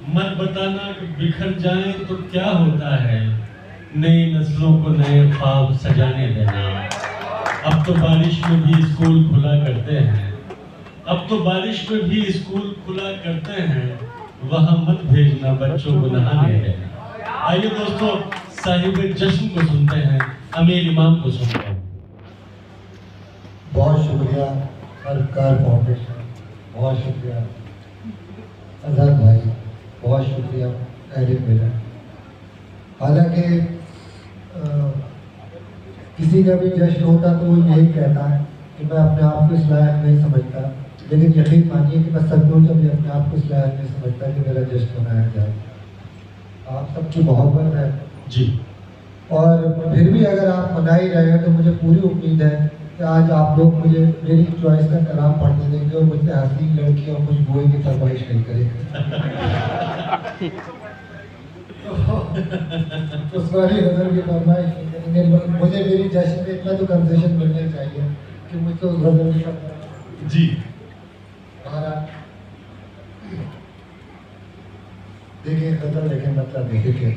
मत बताना कि बिखर जाएं तो क्या होता है, नई नस्लों को नए ख्वाब सजाने देना। अब तो बारिश में भी स्कूल खुला करते हैं, अब तो बारिश में भी स्कूल खुला करते हैं, वहाँ मत भेजना बच्चों को नहाने देना। आइए दोस्तों, साहिब जश्न को सुनते हैं, अमीर इमाम को सुनते हैं। बहुत शुक्रिया सरकार फाउंडेशन, बहुत शुक्रिया अजहर भाई, बहुत शुक्रिया अहले मेरा। हालांकि किसी का भी जश्न होता तो वो यही कहता है कि मैं अपने आप को इस लायक नहीं समझता, लेकिन यकीन मानिए कि मैं सचमुच भी अपने आप को इस लायक नहीं समझता कि मेरा जश्न मनाया जाए। आप सबकी मोहब्बत है जी, और फिर भी अगर आप मना ही रहे हैं तो मुझे पूरी उम्मीद है कि आज आप लोग मुझे मेरी चॉइस का कलाम पढ़ने देंगे और मुझसे हसीन लड़की और खुशबू की फरमाइश नहीं करेंगे। तो सॉरी गजल की फरमाइश नहीं करेंगे। मुझे मेरी जश्न में इतना तो कंसेशन मिलना चाहिए कि मुझसे उस गजल की फरमाइश जी। देखिए गजल देखें, मतलब देखिए,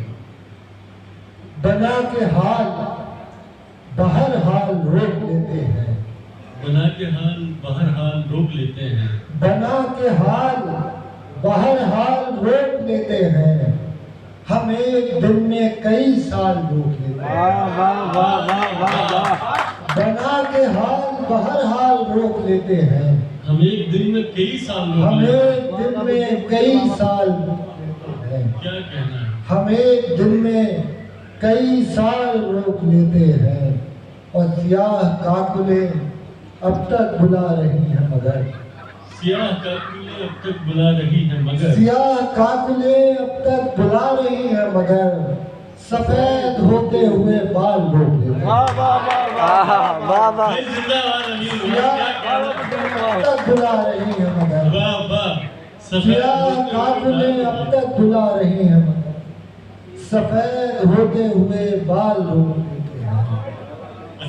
बना के हाल बहर हाल रोक लेते हैं, बना के हाल बहर हाल रोक लेते हैं, बना के हाल बहर हाल रोक लेते हैं, हम एक दिन में कई साल रोक लेते हैं। बना के हाल बहर हाल रोक लेते हैं, हम एक दिन में कई साल रोक हम लेते हैं। एक दिन में कई साल रोक लेते हैं, क्या कहना है? हम एक दिन में कई साल रोक लेते हैं, और सियाह काकुलें अब तक बुला रही हैं मगर, सियाह काकुलें अब तक बुला रही हैं मगर, सियाह काकुलें अब तक बुला रही हैं मगर, सफेद होते हुए बाल रोक लेते हैं। भाई जिंदाबाद अमीर हुआ, क्या कहना है? अब तक बुला रही हैं मगर, वाह वाह, सियाह काकुलें अब तक बुला रही हैं मगर, सफेद होते हुए बाल रोक लेते हैं।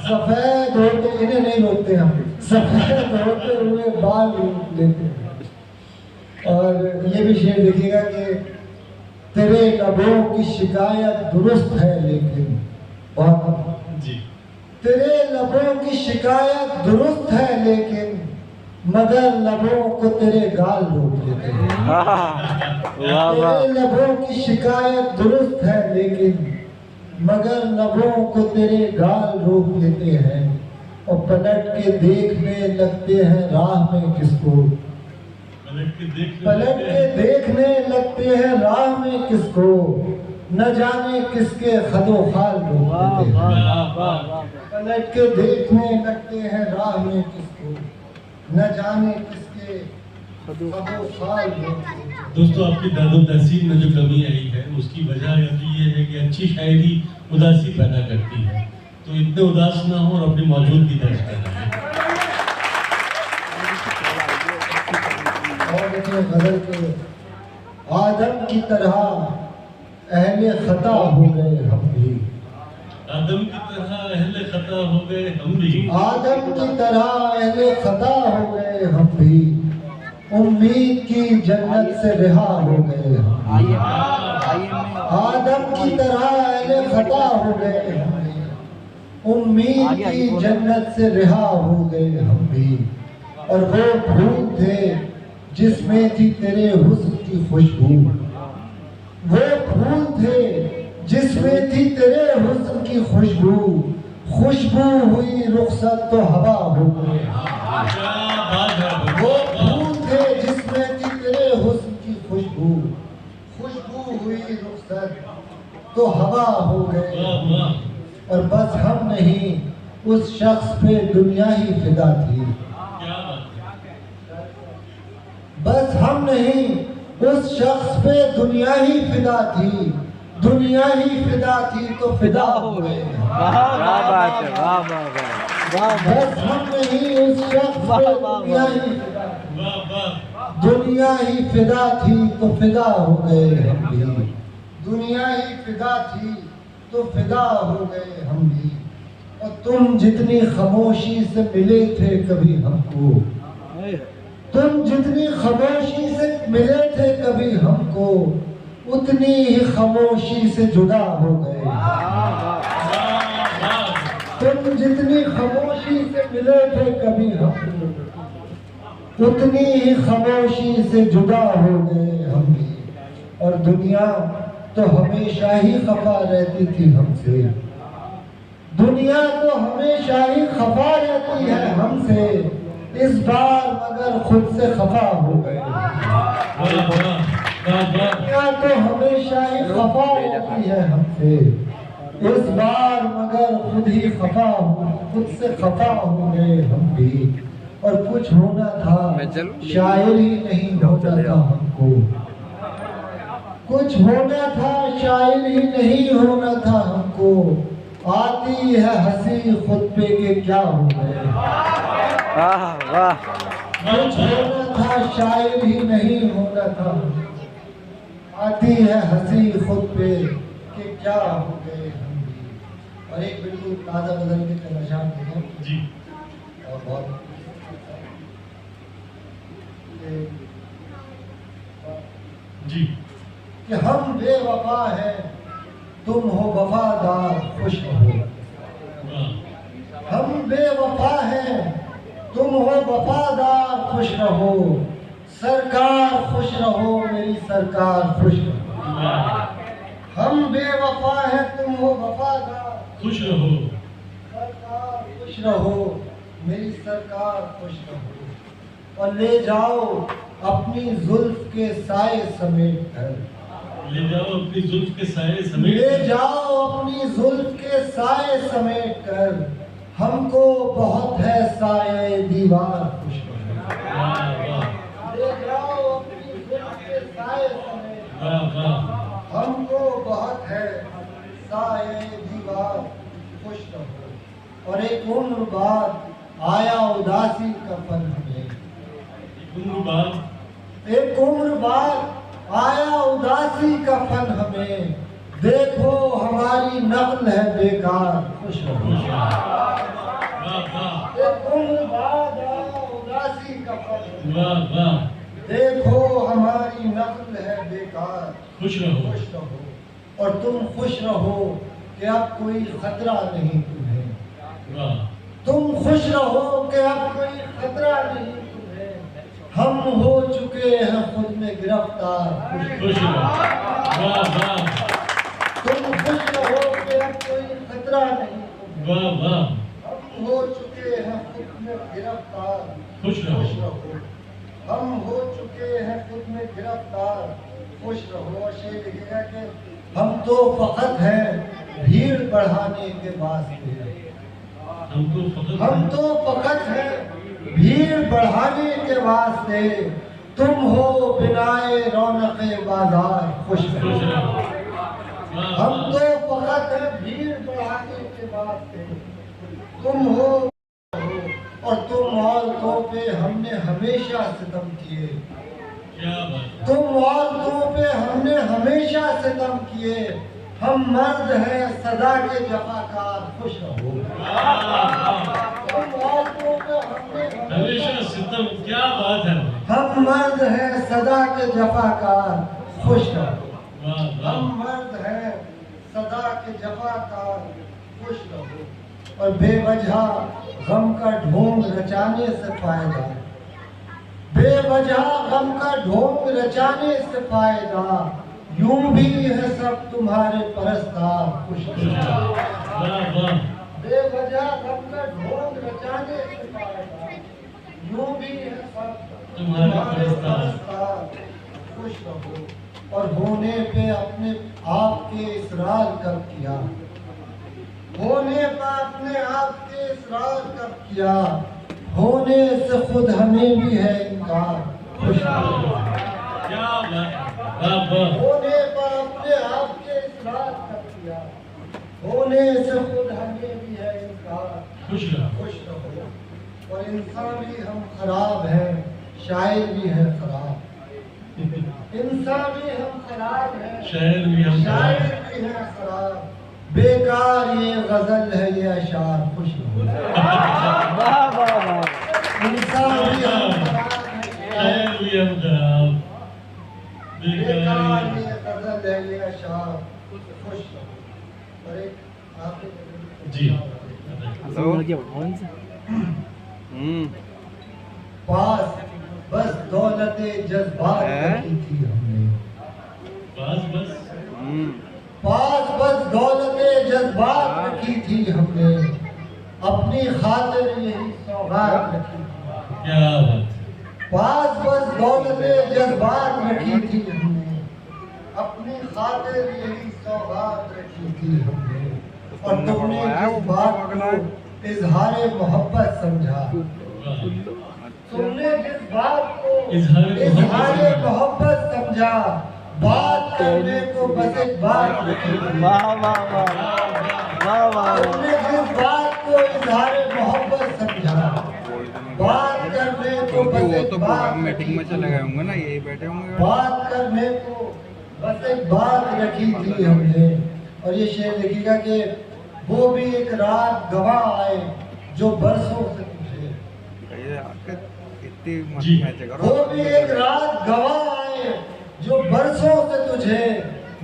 सफेद होते, इन्हें नहीं रोकते हम, सफेद होते हुए बाल रोक लेते हैं। और ये भी शेर देखिएगा कि तेरे लबों की शिकायत दुरुस्त है लेकिन, बहुत जी, तेरे लबों की शिकायत दुरुस्त है लेकिन, मगर लबों को तेरे गाल रोक लेते हैं। तेरे लबों की शिकायत दुरुस्त है लेकिन, मगर लबों को तेरे गाल रोक लेते हैं, और पलट के देखने लगते हैं राह में किसको, पलट के देखने लगते हैं राह में किसको, न जाने किसके खदो खाल रोक लेते हैं। पलट के देखने लगते हैं राह में किसको, न जाने किसके खदो खाल रोक लेते हैं। दोस्तों, आपकी दादो तहसीन में जो कमी आई है उसकी वजह अभी ये है कि अच्छी शायरी उदासी पैदा करती है, तो इतने उदास ना हो और अपनी मौजूदगी दर्ज करें। और देखिए गजल के, आदम की तरह अहले खता हो गए हम भी, आदम की तरह अहले खता हो गए हम भी, आदम की तरह अहले खता हो गए हम भी, उम्मीद की जन्नत से रिहा हो गए हम भी। आदम की तरह अहले खता हो गए हम भी, उम्मीद की जन्नत से रिहा हो गए हम भी, और वो फूल थे जिसमें थी तेरे हुस्न की खुशबू, वो फूल थे जिसमें थी तेरे हुस्न की खुशबू, खुशबू हुई रुखसत तो हवा हो गई। क्या बात है। वो फूल थे जिसमें थी तेरे हुस्न की खुशबू, खुशबू हुई रुखसत तो हवा हो गए। वाह वाह, और बस हम नहीं, उस शख्स पे दुनिया ही फिदा थी, क्या बात है। बस हम नहीं, उस शख्स पे दुनिया ही फिदा थी, दुनिया ही फिदा थी तो फिदा हो गए। बस हम नहीं, उस शख्स पे दुनिया ही फिदा थी, वाह वाह, दुनिया ही फिदा थी तो फिदा हो गए हम भी, दुनिया ही फिदा थी तो फिदा हो गए हम भी। और तुम जितनी खामोशी से मिले थे कभी हमको, तुम जितनी खामोशी से मिले थे कभी हमको, उतनी ही खामोशी से जुदा हो गए। तुम जितनी खामोशी से मिले थे कभी हम, उतनी ही खामोशी से जुदा हो गए हम भी। और दुनिया तो हमेशा ही खफा रहती थी हमसे, दुनिया तो हमेशा ही खफा रहती है हमसे, इस बार मगर खुद से खफा हो गए। दुनिया तो हमेशा ही खफा रहती है हमसे, इस बार मगर खुद से खफा हो गए हम भी। और कुछ होना था शायर ही नहीं होता था हमको, कुछ होना था शायर ही नहीं होना था हमको। आती है हंसी खुद पे के क्या हो गए। कुछ होना था शायर ही नहीं होना था, आती है हंसी खुद पे के क्या हो गए हम भी। और एक बिल्कुल ताज़ा गजल के तमाशा देखें जी। और बहुत जी कि हम बेवफा हैं तुम हो वफादार खुश रहो। हम बेवफा हैं तुम हो वफादार खुश रहो। सरकार खुश रहो मेरी सरकार खुश रहो। हम बेवफा हैं तुम हो वफादार खुश रहो। सरकार खुश रहो मेरी सरकार खुश रहो। और ले जाओ अपनी जुल्फ के साए समेट कर, ले जाओ अपनी जुल्फ के साए समेट, ले जाओ अपनी जुल्फ के साए समेट कर, हमको बहुत है साए दीवार खुश रहो। ले जाओ अपनी जुल्फ के साए समेट कर, हमको बहुत है साए दीवार खुश रहो। और एक उम्र बाद आया उदासी का फन हमें, एक उम्र बाद आया उदासी का फन हमें। देखो हमारी नक़ल है बेकार खुश रहो। एक उम्र बाद आया उदासी का फन हमें, देखो हमारी नक़ल है बेकार खुश रहो। खुश रहो। और तुम खुश रहो कि अब कोई खतरा नहीं तुम्हें, तुम खुश रहो कि अब कोई खतरा नहीं तुम्हें। हम हो चुके हैं खुद में गिरफ्तार खुश रहो। तुम खुश रहो कि अब कोई खतरा नहीं तुम्हें। हम हो चुके हैं खुद में गिरफ्तार खुश रहो। हम हो चुके हैं खुद में गिरफ्तार खुश रहो। और शेर लिखेगा कि हम तो फकत हैं भीड़ बढ़ाने के वास्ते, हम तो फकत हैं भीड़ बढ़ाने के वास्ते। तुम हो बिनाए रौनक़े बाजार खुश रहो। हम तो फकत हैं भीड़ बढ़ाने के वास्ते, तुम हो। और तुम औरतों पे हमने हमेशा सितम किए, तुम औरतों पे हमने हमेशा सितम किए। हम मर्द हैं सदा के जफाकार खुश रहो। तुम औरतों पे हमने हमेशा सितम, क्या बात है। हम मर्द हैं सदा के जफाकार खुश रहो। हम मर्द हैं सदा के जफाकार खुश रहो। और बेवजह गम का ढोंग रचाने से फायदा, बेवजह गम का ढोंग रचाने से फायदा। यूं भी है सब तुम्हारे परस्तार खुश रहो। बेवजह गम का ढोंग रचाने से फायदा, यूं भी है सब तुम्हारे परस्तार खुश रहो। और होने पे अपने आप के इसरार कब किया, होने पर अपने आप के इसरार कब किया। होने से खुद हमें भी है इनकार खुश रहो। होने पर अपने आप के इसरार कब किया, होने से खुद हमें भी है इनकार खुश रहो। और इंसान भी हम खराब हैं, शायर भी है खराब। इंसान भी हम खराब हैं, शायर भी हम खराब। बेकार ये गजल है ये अशार खुश रहो। इंसान भी हम खराब हैं, शायर भी हम खराब। बेकार ये غزل لیلیہ شاہ خوش رہو اور ایک آخری جی پاس بس دولت جذبات رکھی تھی ہم نے بس پاس بس دولت جذبات رکھی تھی ہم نے اپنی خاطر یہی سوغات رکھی تھی کیا بات پاس بس دولت جذبات رکھی تھی ہم نے اپنی خاطر یہی سوغات رکھی تھی ہم نے اور تم نے جس بات کو اظہار محبت سمجھا تم نے جس بات کو اظہار محبت سمجھا بات کرنے کو بس ایک بات رکھی تھی تم نے جس بات کو اظہار محبت سمجھا بات کرنے کو بس ایک بات میٹنگ میں چلے گئے ہوں گے نا یہی بیٹھے ہوں گے بات کرنے کو بس ایک بات رکھی تھی ہم نے اور یہ شعر دیکھیے گا کہ وہ بھی ایک رات گواہ آئے جو برسوں سے تجھے وہ بھی ایک رات گواہ آئے جو برسوں سے تجھے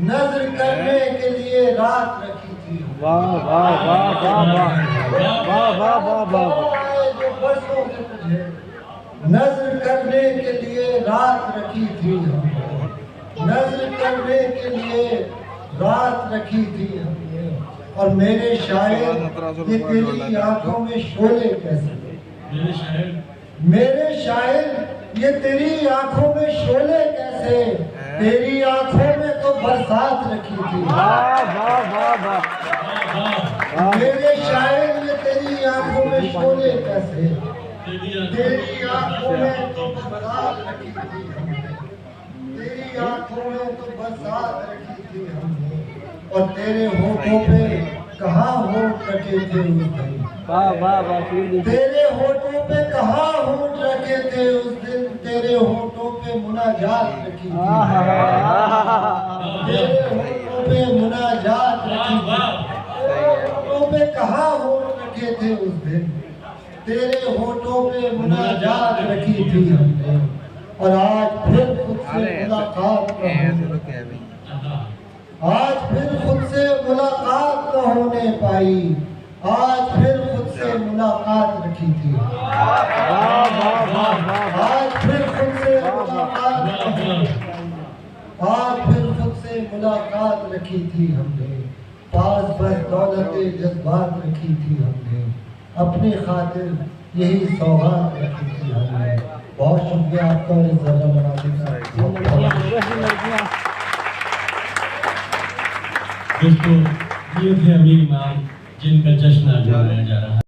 نظر کرنے کے لیے رات رکھی تھی جو برسوں سے تجھے نظر کرنے کے لیے رات رکھی تھی ہم نے نظر کرنے کے لیے رات رکھی تھی ہم نے اور میرے شاعر یہ تیری آنکھوں میں شعلے کیسے میرے شاعر یہ تیری آنکھوں میں شعلے کیسے تیری آنکھوں میں تو برسات رکھی تھی میرے شاعر یہ تیری آنکھوں میں شعلے کیسے تیری آنکھوں میں تو برسات رکھی تھی ہم نے تیری آنکھوں میں تو برسات رکھی تھی ہم نے اور تیرے ہونٹوں پہ کہاں ہونٹ رکھے تھے اس دن تیرے ہونٹوں پہ کہاں ہونٹ رکھے تھے اس دن تیرے ہونٹوں پہ مناجات رکھی تھی تیرے ہونٹوں پہ مناجات رکھی تھی تیرے ہونٹوں پہ کہاں ہونٹ رکھے تھے اس دن تیرے ہونٹوں پہ مناجات رکھی تھی ہم نے اور آج پھر خود سے ملاقات آج پھر خود سے ملاقات نہ ہونے پائی آج پھر خود سے ملاقات رکھی تھی آج پھر خود سے ملاقات آج پھر خود سے ملاقات رکھی تھی ہم نے پاس بس دولت جذبات رکھی تھی ہم نے اپنی خاطر یہی سوغات رکھی تھی ہم نے بہت شکریہ آپ کا اور اس ذرہ مناسب دوستو یہ تھے امیر امام جن کا جشن آج منایا جا رہا ہے